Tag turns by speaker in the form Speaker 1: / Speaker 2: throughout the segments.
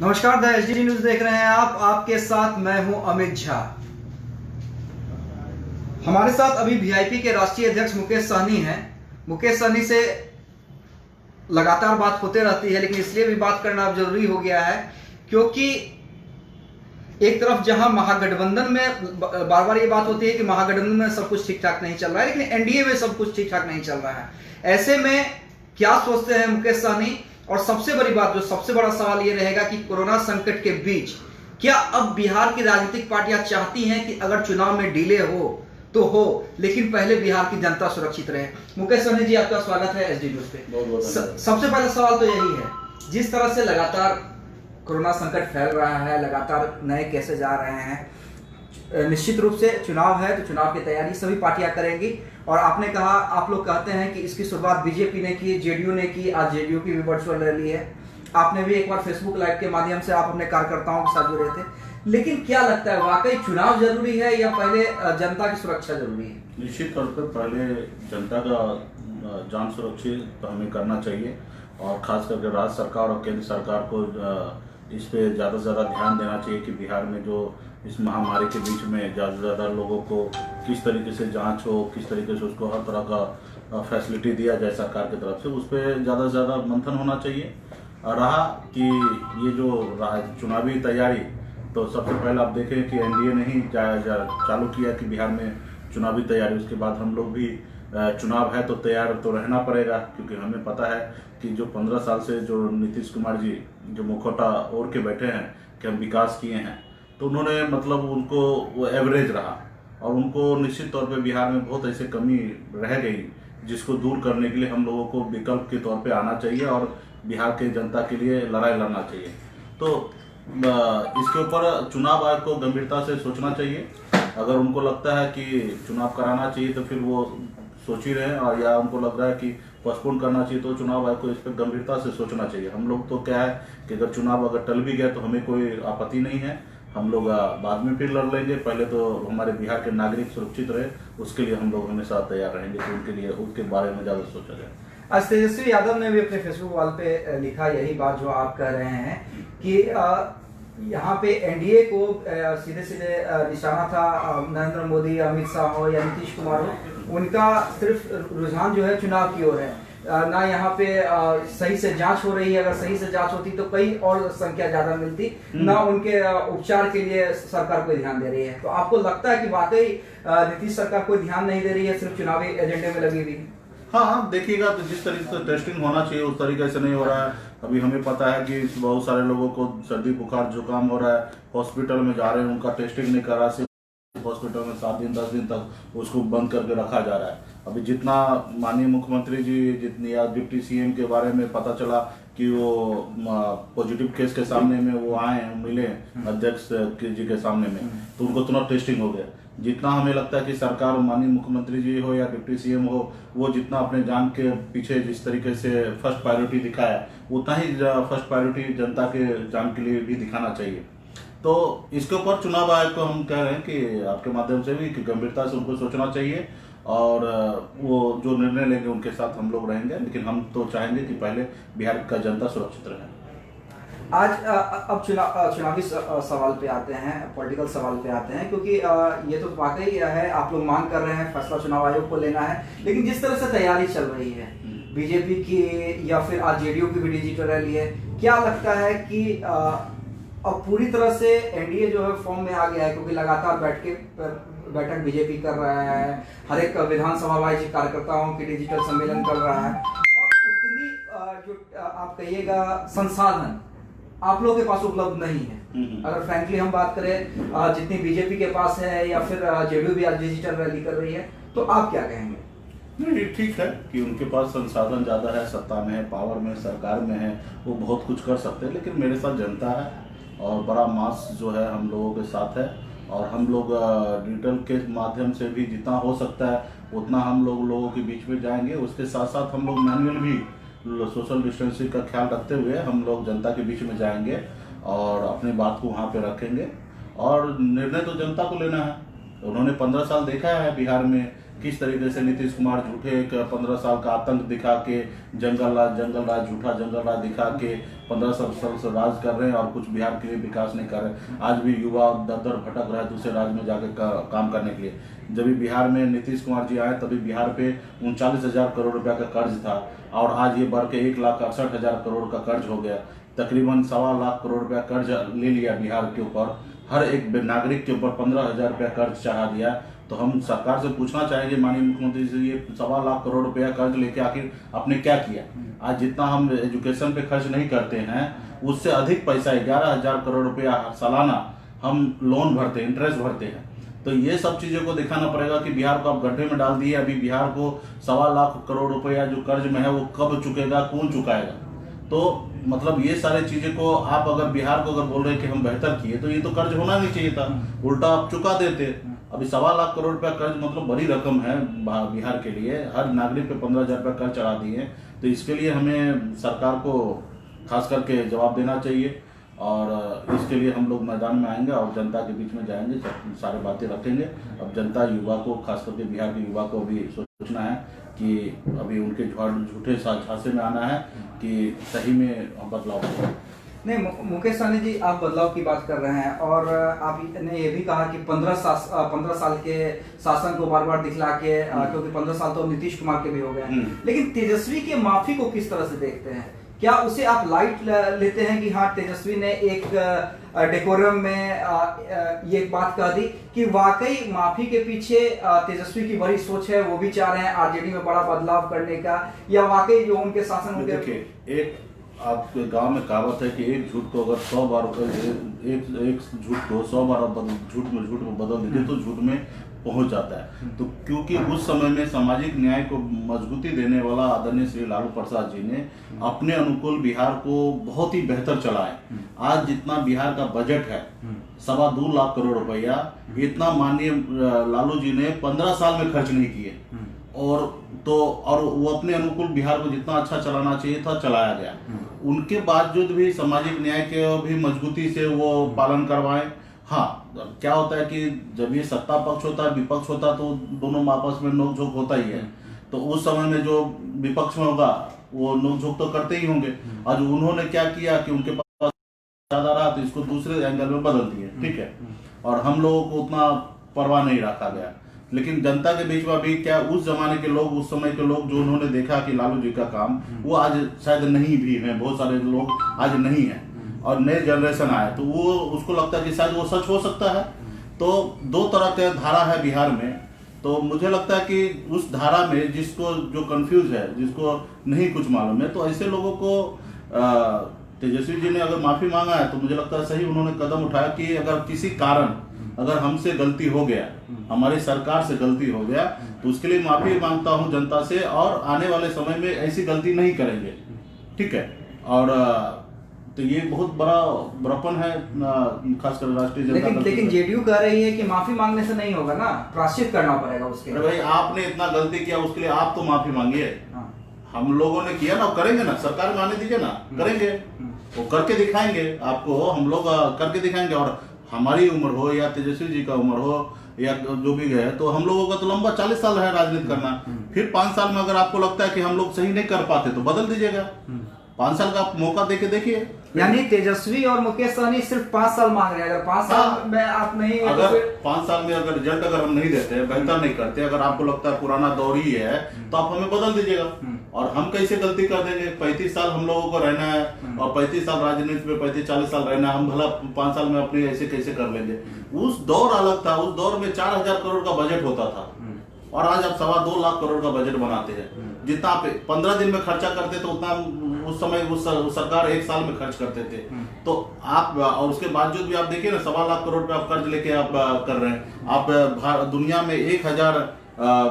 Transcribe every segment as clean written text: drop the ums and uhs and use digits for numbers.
Speaker 1: नमस्कार, the SD news देख रहे हैं आप। आपके साथ मैं हूं अमित झा। हमारे साथ अभी वीआईपी के राष्ट्रीय अध्यक्ष मुकेश सहनी हैं। मुकेश सहनी से लगातार बात होते रहती है, लेकिन इसलिए भी बात करना अब जरूरी हो गया है क्योंकि एक तरफ जहां महागठबंधन में बार बार ये बात होती है कि महागठबंधन में सब कुछ ठीक ठाक नहीं चल रहा है, लेकिन एनडीए में सब कुछ ठीक ठाक नहीं चल रहा है। ऐसे में क्या सोचते हैं मुकेश सहनी? और सबसे बड़ी बात, जो सबसे बड़ा सवाल ये रहेगा कि कोरोना संकट के बीच क्या अब बिहार की राजनीतिक पार्टियां चाहती हैं कि अगर चुनाव में डिले हो तो हो, लेकिन पहले बिहार की जनता सुरक्षित रहे। मुकेश सहनी जी, आपका स्वागत है एसडी न्यूज पे। सबसे पहला सवाल तो यही है, जिस तरह से लगातार कोरोना संकट फैल रहा है, लगातार नए केसेज आ रहे हैं, निश्चित रूप से चुनाव है तो चुनाव की तैयारी सभी पार्टियां करेंगी। और आपने कहा, आप लोग कहते हैं कि इसकी शुरुआत बीजेपी ने की, जेडीयू ने की, आज जेडीयू की भी वर्चुअल रैली है। आपने भी एक बार फेसबुक लाइव के माध्यम से आप अपने कार्यकर्ताओं के साथ जुड़े थे। लेकिन क्या लगता है, वाकई चुनाव जरूरी है या पहले जनता की सुरक्षा जरूरी है?
Speaker 2: निश्चित तौर पर पहले जनता का जान सुरक्षित तो हमें करना चाहिए, और खास करके राज्य सरकार और केंद्र सरकार को इस पे ज़्यादा से ज़्यादा ध्यान देना चाहिए कि बिहार में जो इस महामारी के बीच में ज़्यादा से ज़्यादा लोगों को किस तरीके से जांच हो, किस तरीके से उसको हर तरह का फैसिलिटी दिया जाए सरकार की तरफ से, उस पर ज़्यादा से ज़्यादा मंथन होना चाहिए। रहा कि ये जो चुनावी तैयारी, तो सबसे पहले आप देखें कि एनडीए ने ही चालू किया कि बिहार में चुनावी तैयारी। उसके बाद हम लोग भी चुनाव है तो तैयार तो रहना पड़ेगा, क्योंकि हमें पता है कि जो 15 साल से जो नीतीश कुमार जी जो मुखौटा ओढ़ के बैठे हैं कि हम विकास किए हैं, तो उन्होंने मतलब उनको वो एवरेज रहा, और उनको निश्चित तौर पे बिहार में बहुत ऐसे कमी रह गई जिसको दूर करने के लिए हम लोगों को विकल्प के तौर पे आना चाहिए और बिहार के जनता के लिए लड़ाई लड़ना चाहिए। तो इसके ऊपर चुनाव आयोग को गंभीरता से सोचना चाहिए। अगर उनको लगता है कि चुनाव कराना चाहिए तो फिर वो सोच ही रहे, और या उनको लग रहा है कि पोस्टपोन करना चाहिए तो चुनाव आयोग को इस पर गंभीरता से सोचना चाहिए। हम लोग तो क्या है कि अगर चुनाव अगर टल भी गया तो हमें कोई आपत्ति नहीं है, हम लोग बाद में फिर लड़ लेंगे। पहले तो हमारे बिहार के नागरिक सुरक्षित रहे, उसके लिए हम लोग हमेशा तैयार रहेंगे। तो उनके लिए उसके बारे में ज़्यादा सोचा जाए।
Speaker 1: आज तेजस्वी यादव ने भी अपने फेसबुक वॉल पे लिखा यही बात जो आप कह रहे हैं कि यहाँ पे एनडीए को सीधे सीधे निशाना था नरेंद्र मोदी, अमित शाह हो या नीतीश कुमार हो, उनका सिर्फ रुझान जो है चुनाव की ओर है। ना यहाँ पे सही से जांच हो रही है। अगर सही से जांच होती तो कई और संख्या ज्यादा मिलती, ना उनके उपचार के लिए सरकार कोई ध्यान दे रही है। तो आपको लगता है कि वाकई नीतीश सरकार कोई ध्यान नहीं दे रही है, सिर्फ चुनावी एजेंडे में लगी हुई है?
Speaker 2: हाँ, देखिएगा तो जिस तरीके से टेस्टिंग होना चाहिए उस तरीके से नहीं हो रहा है। अभी हमें पता है कि बहुत सारे लोगों को सर्दी बुखार जुकाम हो रहा है, हॉस्पिटल में जा रहे हैं, उनका टेस्टिंग नहीं करा, सिर्फ हॉस्पिटल में 7 दिन 10 दिन तक उसको बंद करके रखा जा रहा है। अभी जितना माननीय मुख्यमंत्री जी जितनी या डिप्टी सीएम के बारे में पता चला कि वो पॉजिटिव केस के सामने में वो आए मिले अध्यक्ष जी के सामने में, तो उनको तुरंत टेस्टिंग हो गया। जितना हमें लगता है कि सरकार, माननीय मुख्यमंत्री जी हो या डिप्टी सीएम हो, वो जितना अपने जान के पीछे जिस तरीके से फर्स्ट प्रायोरिटी दिखाया, उतना ही फर्स्ट प्रायोरिटी जनता के जान के लिए भी दिखाना चाहिए। तो इसके ऊपर चुनाव आयोग को हम कह रहे हैं कि आपके माध्यम से भी कि गंभीरता से उनको सोचना चाहिए, और वो जो निर्णय लेंगे उनके साथ हम लोग रहेंगे। लेकिन हम तो चाहेंगे कि पहले बिहार का जनता सुरक्षित रहे।
Speaker 1: आज अब चुनावी सवाल पे आते हैं, पॉलिटिकल सवाल पे आते हैं, क्योंकि ये तो वाकई है, आप लोग मांग कर रहे हैं फैसला चुनाव आयोग को लेना है, लेकिन जिस तरह से तैयारी चल रही है बीजेपी की या फिर आज जेडीयू की भी डिजिटल रैली है, क्या लगता है कि अब पूरी तरह से एनडीए जो है फॉर्म में आ गया है? क्योंकि लगातार बैठक बीजेपी कर रहा है, हर एक विधानसभा वाइज कार्यकर्ताओं की डिजिटल सम्मेलन कर रहा है, और उतनी जो आप कहिएगा संसाधन आप लोगों के पास उपलब्ध नहीं है। अगर फ्रैंकली हम बात करें, जितनी बीजेपी के पास है या फिर जेडीयू भी आज डिजिटल रैली कर रही है, तो आप क्या कहेंगे?
Speaker 2: नहीं, ठीक है कि उनके पास संसाधन ज़्यादा है, सत्ता में है, पावर में, सरकार में है, वो बहुत कुछ कर सकते हैं। लेकिन मेरे साथ जनता है और बड़ा मास जो है हम लोगों के साथ है, और हम लोग डिजिटल के माध्यम से भी जितना हो सकता है उतना हम लोगों के बीच में जाएंगे। उसके साथ साथ हम लोग मैनुअल भी सोशल डिस्टेंसिंग का ख्याल रखते हुए हम लोग जनता के बीच में जाएंगे और अपनी बात को वहाँ पे रखेंगे। और निर्णय तो जनता को लेना है। उन्होंने 15 साल देखा है बिहार में किस तरीके से नीतीश कुमार झूठे एक 15 साल का आतंक दिखा के जंगल राज झूठा जंगल राज दिखा के 15 साल से राज कर रहे हैं और कुछ बिहार के लिए विकास नहीं कर रहे। आज भी युवा दर दर भटक रहा है दूसरे राज्य में जाके काम करने के लिए। जब भी बिहार में नीतीश कुमार जी आए तभी बिहार पे 39,000 करोड़ रुपया का कर्ज था और आज ये बढ़ के 1,68,000 करोड़ का कर्ज हो गया। तकरीबन 1.25 लाख करोड़ रुपया कर्ज ले लिया बिहार के ऊपर, हर एक नागरिक के ऊपर 15,000 रुपया कर्ज चढ़ा दिया। तो हम सरकार से पूछना चाहेंगे माननीय मुख्यमंत्री से, ये 1.25 लाख करोड़ रुपया कर्ज लेके आखिर आपने क्या किया? आज जितना हम एजुकेशन पे खर्च नहीं करते हैं उससे अधिक पैसा 11,000 करोड़ रुपया सालाना हम लोन भरते हैं, इंटरेस्ट भरते हैं। तो ये सब चीजों को दिखाना पड़ेगा कि बिहार को आप गड्ढे में डाल दिए। अभी बिहार को 1.25 लाख करोड़ रुपया जो कर्ज में है वो कब चुकेगा, कौन चुकाएगा? तो मतलब ये सारे चीजें को आप अगर बिहार को अगर बोल रहे हैं कि हम बेहतर किए तो ये तो कर्ज होना नहीं चाहिए था, उल्टा आप चुका देते। अभी 1.25 लाख करोड़ रुपया कर्ज मतलब बड़ी रकम है बिहार के लिए, हर नागरिक पे 15,000 रुपया कर्ज चढ़ा दिए। तो इसके लिए हमें सरकार को खास करके जवाब देना चाहिए और इसके लिए हम लोग मैदान में आएंगे और जनता के बीच में जाएंगे, सारे बातें रखेंगे। अब जनता युवा को, खास करके बिहार के युवा को भी सोचना है कि अभी उनके झूठे झांसे में आना है कि सही में बदलाव हो।
Speaker 1: नहीं, मुकेश सहनी जी, आप बदलाव की बात कर रहे हैं और आपने ये भी कहा कि 15 साल के शासन को बार बार दिखला के, क्योंकि 15 साल तो नीतीश कुमार के भी हो गए। लेकिन तेजस्वी के माफी को किस तरह से देखते हैं? क्या उसे आप लाइट लेते हैं कि हाँ, तेजस्वी ने एक डेकोरम में ये बात कह दी कि वाकई माफी के पीछे तेजस्वी की बड़ी सोच है, वो भी चाह रहे हैं आरजेडी में बड़ा बदलाव करने का, या वाकई जो उनके शासन में?
Speaker 2: देखिए, एक आपके गांव में कहावत है कि एक झूठ को अगर 100 बार एक झूठ को 100 बार झूठ में बदल दीजिए तो झूठ में पहुंच जाता है। तो क्योंकि उस समय में सामाजिक न्याय को मजबूती देने वाला आदरणीय श्री लालू प्रसाद जी ने अपने अनुकूल बिहार को बहुत ही बेहतर चलाया। आज जितना बिहार का बजट है 2.25 लाख करोड़ रुपया, इतना माननीय लालू जी ने 15 साल में खर्च नहीं किए और वो अपने अनुकूल बिहार को जितना अच्छा चलाना चाहिए था चलाया गया। उनके बावजूद भी सामाजिक न्याय के भी मजबूती से वो पालन करवाए। हाँ, क्या होता है कि जब ये सत्ता पक्ष होता है, विपक्ष होता है, तो दोनों में आपस में नोकझोंक होता ही है। तो उस समय में जो विपक्ष में होगा वो नोकझोंक तो करते ही होंगे। आज उन्होंने क्या किया कि उनके पास ज्यादा रहा तो इसको दूसरे एंगल में बदल दिए, ठीक है, और हम लोगों को उतना परवाह नहीं रखा गया। लेकिन जनता के बीच में अभी क्या, उस जमाने के लोग, उस समय के लोग जो उन्होंने देखा कि लालू जी का काम, वो आज शायद नहीं भी है, बहुत सारे लोग आज नहीं है और नए जनरेशन आए तो वो उसको लगता है कि शायद वो सच हो सकता है। तो दो तरह के धारा है बिहार में। तो मुझे लगता है कि उस धारा में जिसको जो कंफ्यूज है, जिसको नहीं कुछ मालूम है, तो ऐसे लोगों को तेजस्वी जी ने अगर माफी मांगा है तो मुझे लगता है सही उन्होंने कदम उठाया कि अगर किसी कारण अगर हमसे गलती हो गया, हमारी सरकार से गलती हो गया, तो उसके लिए माफी मांगता हूं जनता से और आने वाले समय में ऐसी गलती नहीं करेंगे, ठीक है। और तो ये बहुत बड़ा बड़प्पन है खासकर राष्ट्रीय जनता।
Speaker 1: लेकिन जेडीयू कह रही है कि माफी मांगने से नहीं होगा ना, प्रायश्चित करना पड़ेगा उसके।
Speaker 2: अरे भाई, आपने इतना गलती किया उसके लिए आप तो माफी मांगिए। हम लोगों ने किया ना, करेंगे ना, सरकार में आने दीजिए ना, करेंगे, वो करके दिखाएंगे आपको, हम लोग करके दिखाएंगे। और हमारी उम्र हो या तेजस्वी जी का उम्र हो या जो भी है, तो हम लोगों का तो लंबा 40 साल है राजनीति करना। फिर 5 साल में अगर आपको लगता है कि हम लोग सही नहीं कर पाते तो बदल दीजिएगा। 5 साल का मौका देके देखिए।
Speaker 1: यानी तेजस्वी और मुकेश सहनी सिर्फ 5 साल मांग रहे हैं। अगर 5 साल में आप नहीं,
Speaker 2: अगर 5 साल में अगर रिजल्ट अगर हम नहीं देते, बेहतर नहीं करते, अगर आपको लगता है पुराना दौर ही है, तो आप हमें बदल दीजिएगा। और हम कैसे गलती कर देंगे? 35 साल हम लोगों को रहना है और 35 साल राजनीति में 35-40 साल रहना है, हम भला 5 साल में अपने ऐसे कैसे कर लेंगे? उस दौर अलग था, उस दौर में 4,000 करोड़ का बजट होता था और आज आप 2.25 लाख करोड़ का बजट बनाते हैं। जितना आप 15 दिन में खर्चा करते तो उतना उस समय उस सरकार 1 साल में खर्च करते थे। तो आप, और उसके बावजूद भी आप देखिए ना, 1.25 लाख करोड़ पे आप कर्ज लेके आप कर रहे हैं। आप दुनिया में 1,000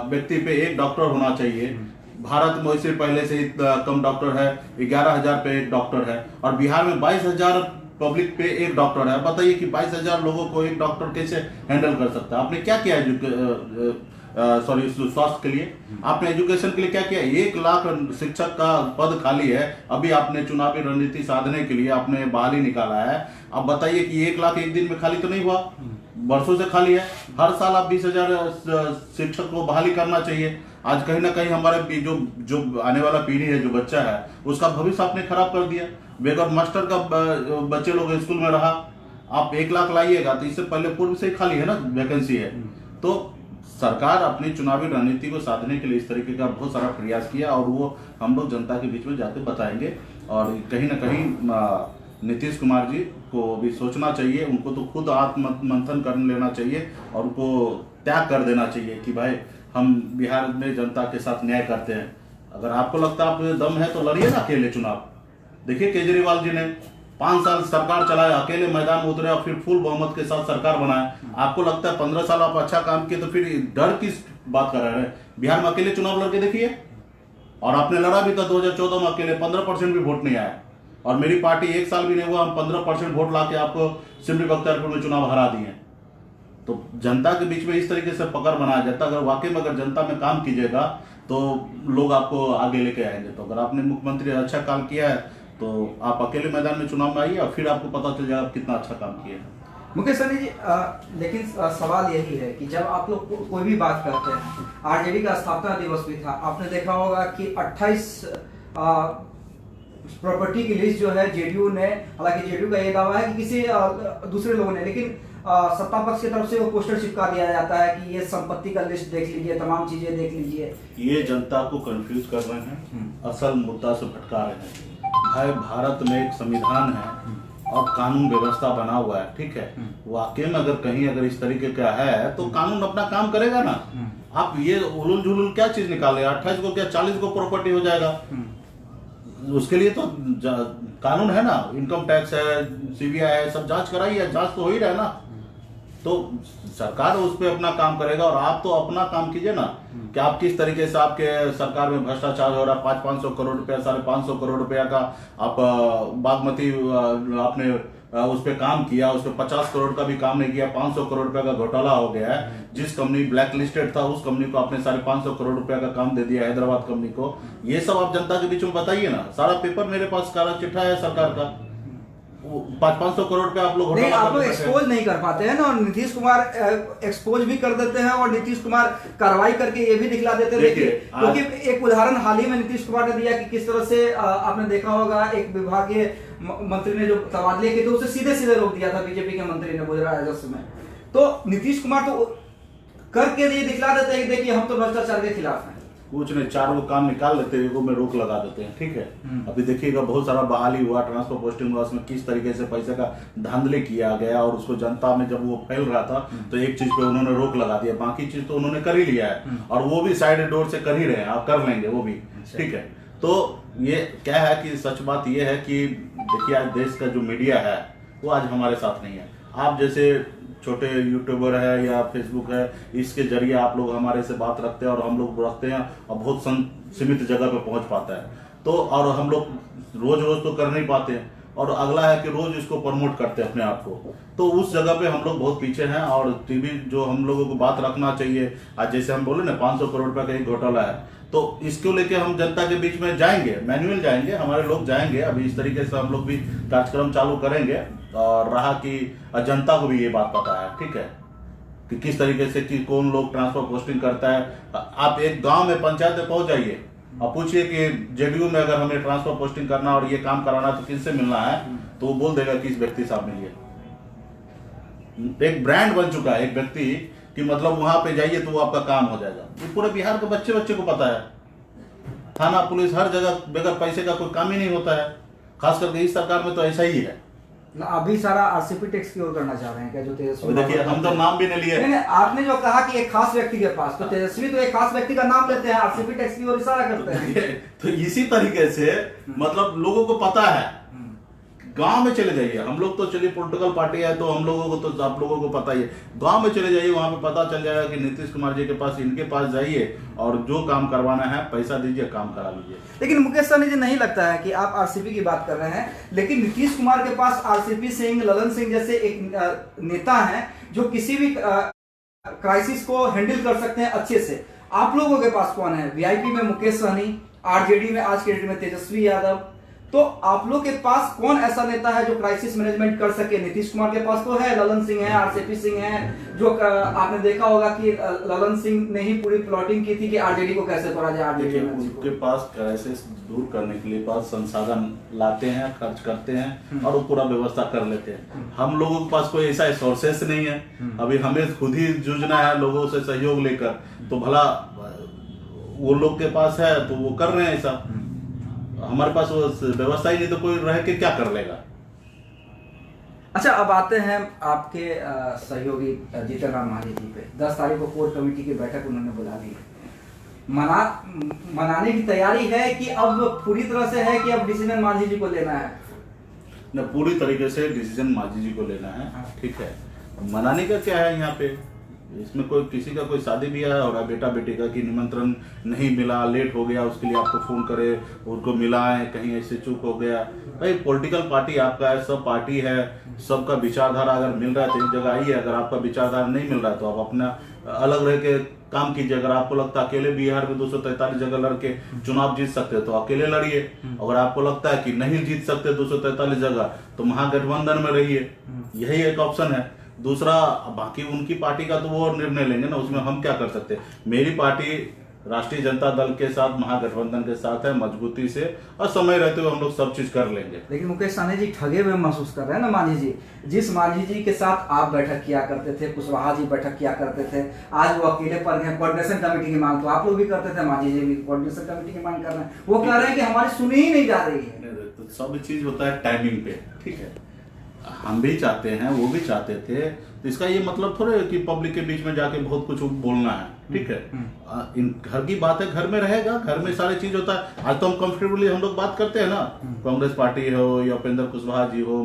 Speaker 2: व्यक्ति पे 1 डॉक्टर होना चाहिए। भारत में वैसे पहले से ही कम डॉक्टर है, 11,000 पे 1 डॉक्टर है और बिहार में 22,000 पब्लिक पे 1 डॉक्टर है। बताइए कि 22,000 लोगों को 1 डॉक्टर कैसे हैंडल कर सकता है? आपने क्या किया है सॉरी स्वास्थ्य के लिए, आपने एजुकेशन के लिए क्या किया? 1 लाख शिक्षक का पद खाली है, अभी आपने चुनावी रणनीति साधने के लिए आपने बहाली निकाला है। अब बताइए कि 1 लाख एक दिन में खाली तो नहीं हुआ, वर्षों से खाली है। हर साल आप 20,000 शिक्षक को बहाली करना चाहिए। आज कहीं ना कहीं हमारे जो आने वाला पीढ़ी है, जो बच्चा है, उसका भविष्य आपने खराब कर दिया। बेगर मास्टर का बच्चे लोग स्कूल में रहा, आप 1 लाख लाइएगा तो इससे पहले पूर्व से ही खाली है ना, वैकेंसी है। तो सरकार अपनी चुनावी रणनीति को साधने के लिए इस तरीके का बहुत सारा प्रयास किया, और वो हम लोग जनता के बीच में जाके बताएंगे। और कहीं ना कहीं नीतीश कुमार जी को भी सोचना चाहिए, उनको तो खुद आत्ममंथन कर लेना चाहिए और उनको त्याग कर देना चाहिए कि भाई हम बिहार में जनता के साथ न्याय करते हैं। अगर आपको लगता है आप में दम है तो लड़िए ना अकेले चुनाव। देखिए केजरीवाल जी ने 5 साल सरकार चलाया, अकेले मैदान में उतरे और फिर फुल बहुमत के साथ सरकार बनाए। आपको लगता है 15 साल आप अच्छा काम किए तो फिर डर किस बात कर रहे हैं? बिहार में अकेले चुनाव लड़के देखिए, और आपने लड़ा भी था 2014 में अकेले, 15% भी वोट नहीं आया। और मेरी पार्टी 1 साल भी नहीं हुआ, हम 15% वोट लाके आपको सिमरी बख्तियारपुर में चुनाव हरा दिए। तो जनता के बीच में इस तरीके से पकड़ बनाया जाता है। अगर वाकई में अगर जनता में काम कीजिएगा तो लोग आपको आगे लेके आएंगे। तो अगर आपने मुख्यमंत्री अच्छा काम किया है तो आप अकेले मैदान में चुनाव में आइए और फिर आपको पता चल जाएगा आप कितना अच्छा काम किए हैं।
Speaker 1: मुकेश सहनी जी, लेकिन सवाल यही है कि जब आप लोग कोई भी बात करते हैं, आरजेडी का स्थापना दिवस भी था, आपने देखा होगा कि 28 प्रॉपर्टी की लिस्ट जो है जेडीयू ने, हालांकि जेडीयू का ये दावा है कि किसी दूसरे लोगों ने, लेकिन सत्ता पक्ष की तरफ से वो पोस्टर चिपका दिया जाता है कि ये संपत्ति का लिस्ट देख लीजिए, तमाम चीजें देख लीजिए।
Speaker 2: ये जनता को कंफ्यूज कर रहे हैं, असल मुद्दा से भटका रहे हैं। भाई भारत में एक संविधान है और कानून व्यवस्था बना हुआ है, ठीक है। वाकई में अगर कहीं अगर इस तरीके का है तो कानून अपना काम करेगा ना। आप ये उलूल जुलूल क्या चीज निकाले? 28 को क्या 40 को प्रॉपर्टी हो जाएगा? उसके लिए तो कानून है ना, इनकम टैक्स है, सीबीआई है, सब जांच कराइए, जांच तो हो ही रहा है ना। तो सरकार उस पर अपना काम करेगा और आप तो अपना काम कीजिए ना कि आप किस तरीके से आपके सरकार में भ्रष्टाचार हो रहा है। 500-500 करोड़ रुपया, 550 करोड़ रुपया का आप बागमती आपने उस पर काम किया, उस पर 50 करोड़ का भी काम नहीं किया, 500 करोड़ रुपया का घोटाला हो गया है। जिस कंपनी ब्लैक लिस्टेड था उस कंपनी को आपने 550 करोड़ रुपया का काम दे दिया हैदराबाद कंपनी को। ये सब आप जनता के बीच में बताइए ना। सारा पेपर मेरे पास, काला चिट्ठा है सरकार का। 500 करोड़ रुपया आप लोग
Speaker 1: एक्सपोज नहीं कर पाते हैं ना, और नीतीश कुमार एक्सपोज भी कर देते हैं और नीतीश कुमार कार्रवाई करके ये भी दिखला देते हैं। क्योंकि एक उदाहरण हाल ही में नीतीश कुमार ने दिया कि किस तरह से आपने देखा होगा एक विभागीय मंत्री ने जो तबादले किए थे उसे सीधे सीधे रोक दिया था बीजेपी के मंत्री ने गुजरात राजस्व में। तो नीतीश कुमार तो करके ये दिखला देते हैं कि देखिए हम तो भ्रष्टाचार के खिलाफ हैं।
Speaker 2: कुछ नहीं, 4 वो काम निकाल लेते हैं, एगो में रोक लगा देते हैं, ठीक है। अभी देखिएगा बहुत सारा बहाली हुआ, ट्रांसफर पोस्टिंग हुआ, उसमें किस तरीके से पैसे का धांधली किया गया और उसको जनता में जब वो फैल रहा था तो एक चीज पे उन्होंने रोक लगा दिया, बाकी चीज तो उन्होंने कर ही लिया है और वो भी साइड डोर से कर ही रहे हैं, आप कर लेंगे वो भी, ठीक है। तो ये क्या है कि सच बात ये है कि देखिए आज देश का जो मीडिया है वो आज हमारे साथ नहीं है। आप जैसे छोटे यूट्यूबर है या फेसबुक है, इसके जरिए आप लोग हमारे से बात रखते हैं और हम लोग रखते हैं और बहुत सीमित जगह पे पहुंच पाता है। तो और हम लोग रोज रोज तो कर नहीं पाते हैं और अगला है कि रोज इसको प्रमोट करते हैं अपने आप को, तो उस जगह पे हम लोग बहुत पीछे हैं। और टीवी जो हम लोगों को बात रखना चाहिए, आज जैसे हम बोले ना 500 करोड़ रुपए का एक घोटाला है, तो इसको लेके हम जनता के बीच में जाएंगे, मैनुअल जाएंगे, हमारे लोग जाएंगे। अभी इस तरीके से हम लोग भी कार्यक्रम चालू करेंगे और रहा कि जनता को भी ये बात पता है, ठीक है, कि किस तरीके से कि कौन लोग ट्रांसफर पोस्टिंग करता है। आप एक गांव में पंचायत में पहुंच जाइए और पूछिए कि जेडीयू में अगर हमें ट्रांसफर पोस्टिंग करना और ये काम कराना तो किससे मिलना है, तो वो बोल देगा कि इस व्यक्ति से आप मिलिए। एक ब्रांड बन चुका है एक व्यक्ति कि मतलब वहां पे जाइए तो वो आपका काम हो जाएगा। ये पूरे बिहार के बच्चे बच्चे को पता है। थाना पुलिस हर जगह बगैर पैसे का कोई काम ही नहीं होता है, खास करके इस सरकार में तो ऐसा ही है।
Speaker 1: अभी सारा आरसीपी टैक्स की ओर करना चाह रहे हैं क्या? जो तेजस्वी,
Speaker 2: देखिए हम तो नाम भी नहीं लिए।
Speaker 1: नहीं, आपने जो कहा कि एक खास व्यक्ति के पास, तो तेजस्वी तो एक खास व्यक्ति का नाम लेते हैं, आरसीपी टैक्स की ओर इशारा करते हैं।
Speaker 2: तो इसी तरीके से मतलब लोगों को पता है। गांव में चले जाइए, हम लोग तो चलिए पॉलिटिकल पार्टी है तो हम लोगों को तो आप लोगों को पता ही है। गांव में चले जाइए, वहां पे पता चल जाएगा कि नीतीश कुमार जी के पास, इनके पास जाइए और जो काम करवाना है पैसा दीजिए, काम करा लीजिए।
Speaker 1: लेकिन मुकेश सहनी जी, नहीं लगता है कि आप आरसीपी की बात कर रहे हैं, लेकिन नीतीश कुमार के पास आरसीपी सिंह, ललन सिंह जैसे एक नेता हैं जो किसी भी क्राइसिस को हैंडल कर सकते हैं अच्छे से। आप लोगों के पास कौन है? वीआईपी में मुकेश सहनी, आरजेडी में आज के डेट में तेजस्वी यादव। तो आप लोग के पास कौन ऐसा नेता है जो क्राइसिस मैनेजमेंट कर सके? नीतीश कुमार के पास तो है, ललन सिंह है, आरसीपी सिंह है, जो आपने देखा होगा कि ललन सिंह ने ही पूरी प्लॉटिंग की थी कि आरजेडी को कैसे तोड़ा जाए। आरजेडी में
Speaker 2: उनके पास क्राइसिस दूर करने के लिए पास संसाधन लाते हैं, खर्च करते हैं और वो पूरा व्यवस्था कर लेते हैं। हम लोगों के पास कोई ऐसा सोर्सेस नहीं है। अभी हमें खुद ही जूझना है लोगों से सहयोग लेकर। तो भला वो लोग के पास है तो वो कर रहे हैं ऐसा, हमारे पास वो व्यवस्था ही नहीं तो कोई रह के क्या कर लेगा।
Speaker 1: अच्छा, अब आते हैं आपके सहयोगी जीतन राम मांझी जी पे। 10 तारीख को कोर कमेटी की बैठक उन्होंने बुला ली है। मनाने की तैयारी है कि अब पूरी तरह से है कि अब डिसीजन मांझी जी को लेना है?
Speaker 2: न, पूरी तरीके से डिसीजन मांझी जी को लेना है। ठीक है, मनाने का क्या है यहाँ पे? इसमें कोई किसी का कोई शादी ब्याह हो रहा है, बेटा बेटी का, कि निमंत्रण नहीं मिला, लेट हो गया, उसके लिए आपको फोन करे, उनको मिलाएं, कहीं ऐसे चूक हो गया। भाई पॉलिटिकल पार्टी आपका है, सब पार्टी है, सबका विचारधारा अगर मिल रहा है तो एक जगह आइए। अगर आपका विचारधारा नहीं मिल रहा है तो आप अपना अलग रह के काम कीजिए। अगर आपको लगता है अकेले बिहार में 243 जगह लड़के चुनाव जीत सकते हो तो अकेले लड़िए। अगर आपको लगता है कि नहीं जीत सकते 243 जगह तो महागठबंधन में रहिए, यही एक ऑप्शन है। दूसरा, बाकी उनकी पार्टी का तो वो निर्णय लेंगे ना, उसमें हम क्या कर सकते हैं। मेरी पार्टी राष्ट्रीय जनता दल के साथ, महागठबंधन के साथ है मजबूती से, और समय रहते हुए हम लोग सब चीज कर लेंगे।
Speaker 1: लेकिन मुकेश सहनी जी ठगे हुए महसूस कर रहे हैं ना मांझी जी। जिस मांझी जी के साथ आप बैठक किया करते थे, कुशवाहा जी बैठक किया करते थे, आज वो अकेले पर हैं। कोऑर्डिनेशन कमेटी की मांग तो आप लोग भी करते थे, मांझी जी भी कोऑर्डिनेशन कमेटी की मांग कर रहे हैं। वो कह रहे हैं कि हमारी सुनी ही नहीं जा रही है।
Speaker 2: तो सब चीज होता है टाइमिंग पे। ठीक है, हम भी चाहते हैं, वो भी चाहते थे, तो इसका ये मतलब थोड़े है कि पब्लिक के बीच में जाके बहुत कुछ बोलना है। ठीक है, इन घर की बात है, घर में रहेगा, घर में सारी चीज होता है। आज तो हम कंफर्टेबली हम लोग बात करते हैं ना, कांग्रेस पार्टी हो या उपेंद्र कुशवाहा जी हो,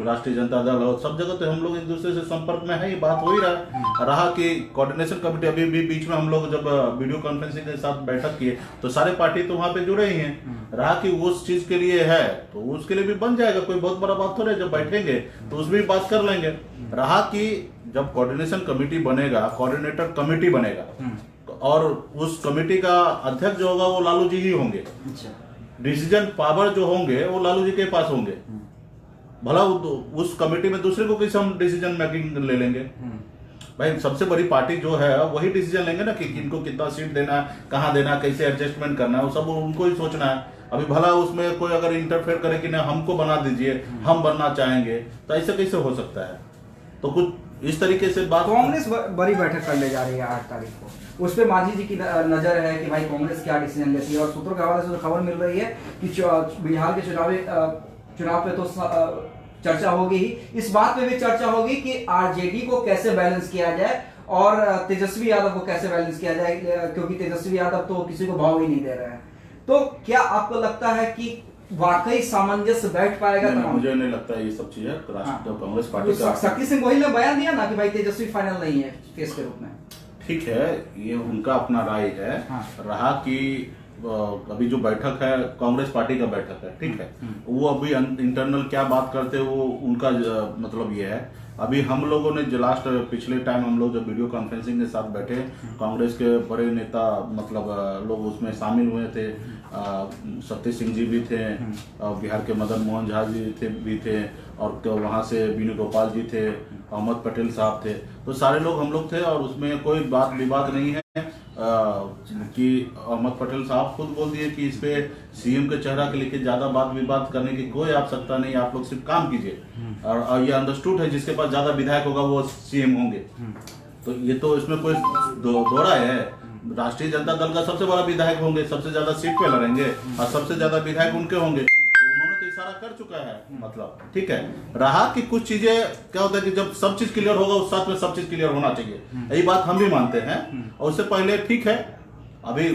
Speaker 2: राष्ट्रीय जनता दल हो, सब जगह तो हम लोग एक दूसरे से संपर्क में है, ये बात हो ही रहा कि कोऑर्डिनेशन कमेटी अभी भी बीच में हम लोग जब वीडियो कॉन्फ्रेंसिंग के साथ बैठक किए तो सारे पार्टी तो वहां पे जुड़े ही हैं। रहा कि उस चीज के लिए है तो उसके लिए भी बन जाएगा, कोई बहुत बड़ा बात थोड़ा है। जब बैठेंगे तो उसमें भी बात कर लेंगे। रहा कि जब कोऑर्डिनेशन कमेटी बनेगा, कोऑर्डिनेटर कमेटी बनेगा और उस कमेटी का अध्यक्ष जो होगा वो लालू जी ही होंगे। डिसीजन पावर जो होंगे वो लालू जी के पास होंगे। भला उस कमेटी में दूसरे को कैसे हम डिसीजन मेकिंग ले लेंगे? भाई सबसे बड़ी पार्टी जो है वही डिसीजन लेंगे ना कि किनको कितना सीट देना है, कहाँ देना, कैसे एडजस्टमेंट करना है, वो सब उनको ही सोचना है। अभी भला उसमें कोई अगर इंटरफेयर करे कि ना हमको बना दीजिए, हम बनना चाहेंगे, तो ऐसा कैसे हो सकता है? तो कुछ इस तरीके से बात।
Speaker 1: कांग्रेस बड़ी बैठक करने जा रही है 8 तारीख को, उस पर मांझी जी की नजर है कि भाई कांग्रेस क्या डिसीजन लेती है। और सूत्रों के हवाले से जो खबर मिल रही है कि बिहार के चुनाव पे तो चर्चा होगी ही, इस बात पे भी चर्चा होगी कि आरजेडी को कैसे बैलेंस किया जाए और तेजस्वी यादव को कैसे बैलेंस किया जाए, क्योंकि तेजस्वी यादव तो किसी को भाव ही नहीं दे रहे हैं। तो क्या आपको लगता है कि वाकई सामंजस्य बैठ पाएगा?
Speaker 2: मुझे नहीं लगता ये सब चीजें कांग्रेस पार्टी का।
Speaker 1: शक्ति सिंह गोहिल ने बयान दिया ना कि भाई तेजस्वी फाइनल नहीं है केस के रूप में।
Speaker 2: ठीक है, ये उनका अपना राय है। रहा कि अभी जो बैठक है कांग्रेस पार्टी का बैठक है, ठीक है, वो अभी इंटरनल क्या बात करते हैं वो उनका मतलब ये है। अभी हम लोगों ने जो लास्ट पिछले टाइम हम लोग जब वीडियो कॉन्फ्रेंसिंग के साथ बैठे, कांग्रेस के बड़े नेता मतलब लोग उसमें शामिल हुए थे। सत्य सिंह जी भी थे, बिहार के मदन मोहन झा जी भी थे, और वहाँ से वेणुगोपाल जी थे, अहमद पटेल साहब थे। तो सारे लोग हम लोग थे और उसमें कोई बात विवाद नहीं है कि अहमद पटेल साहब खुद बोल दिए कि इस पे सीएम के चेहरा के लेके ज्यादा बात विवाद करने की कोई आवश्यकता नहीं, आप लोग सिर्फ काम कीजिए। और ये अंडरस्टूड है, जिसके पास ज्यादा विधायक होगा वो सीएम होंगे। तो ये तो इसमें कोई दौड़ा है। राष्ट्रीय जनता दल का सबसे बड़ा विधायक होंगे, सबसे ज्यादा सीट पे लड़ेंगे और सबसे ज्यादा विधायक उनके होंगे। उन्होंने तो इशारा कर चुका है, मतलब ठीक है। रहा कि कुछ चीजें क्या होता है कि जब सब चीज क्लियर होगा उस साथ में सब चीज क्लियर होना चाहिए, यही बात हम भी मानते हैं। और उससे पहले ठीक है, अभी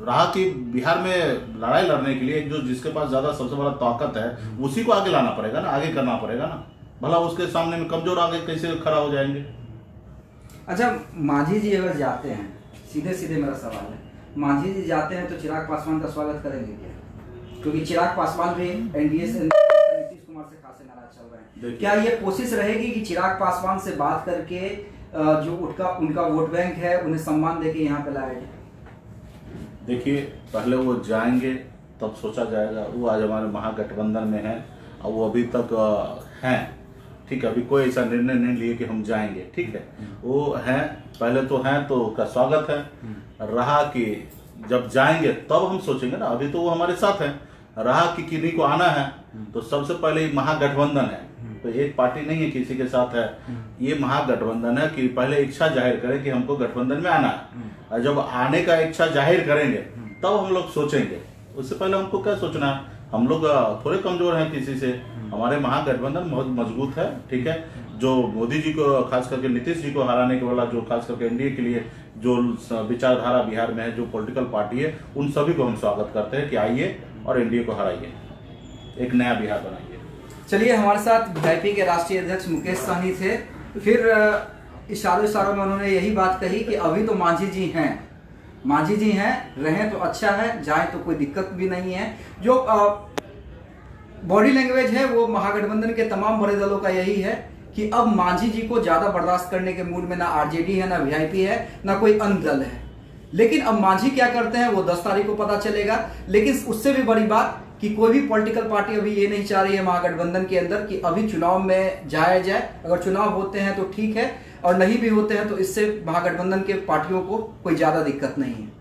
Speaker 2: रहा कि बिहार में लड़ाई लड़ने के लिए जो जिसके पास ज्यादा सबसे बड़ा ताकत है उसी को आगे लाना पड़ेगा ना, आगे करना पड़ेगा ना। भला उसके सामने में कमजोर आगे कैसे खड़ा हो जाएंगे?
Speaker 1: अच्छा, मांझी जी अगर जाते हैं, सीधे सीधे मेरा सवाल है, मांझी जी जाते हैं तो चिराग पासवान का स्वागत करेंगे क्या? क्योंकि चिराग पासवान भी एनडीए से नीतीश कुमार से खासे नाराज हमारा चल रहा है, क्या ये कोशिश रहेगी कि चिराग पासवान से बात करके जो उनका वोट बैंक है उन्हें सम्मान देके यहाँ पे लाया जाए?
Speaker 2: देखिए, पहले वो जाएंगे तब सोचा जाएगा। वो आज हमारे महागठबंधन में है और वो अभी तक हैं, ठीक है। अभी कोई ऐसा निर्णय नहीं लिए कि हम जाएंगे, ठीक है। वो हैं, पहले तो हैं तो उनका स्वागत है। रहा कि जब जाएंगे तब हम सोचेंगे ना, अभी तो वो हमारे साथ हैं। रहा कि किन्हीं को आना है तो सबसे पहले महागठबंधन है, तो एक पार्टी नहीं है किसी के साथ है, ये महागठबंधन है कि पहले इच्छा जाहिर करें कि हमको गठबंधन में आना है। और जब आने का इच्छा जाहिर करेंगे तब हम लोग सोचेंगे। उससे पहले हमको क्या सोचना है, हम लोग थोड़े कमजोर हैं किसी से। हमारे महागठबंधन बहुत मजबूत है, ठीक है। जो मोदी जी को, खास करके नीतीश जी को हराने के वाला, जो खास करके एनडीए के लिए जो विचारधारा बिहार में है, जो पॉलिटिकल पार्टी है, उन सभी को हम स्वागत करते हैं कि आइए और एनडीए को हराइए, एक नया बिहार बनाइए।
Speaker 1: चलिए, हमारे साथ वीआईपी के राष्ट्रीय अध्यक्ष मुकेश सहनी थे। फिर इशारों में उन्होंने यही बात कही कि अभी तो मांझी जी हैं, रहें तो अच्छा है, जाए तो कोई दिक्कत भी नहीं है। जो बॉडी लैंग्वेज है वो महागठबंधन के तमाम बड़े दलों का यही है कि अब मांझी जी को ज्यादा बर्दाश्त करने के मूड में ना आरजेडी है, ना वीआईपी है, ना कोई अन्य दल है। लेकिन अब मांझी क्या करते हैं वो 10 तारीख को पता चलेगा। लेकिन उससे भी बड़ी बात कि कोई भी पॉलिटिकल पार्टी अभी ये नहीं चाह रही है महागठबंधन के अंदर कि अभी चुनाव में जाया जाए। अगर चुनाव होते हैं तो ठीक है, और नहीं भी होते हैं तो इससे महागठबंधन के पार्टियों को कोई ज्यादा दिक्कत नहीं है।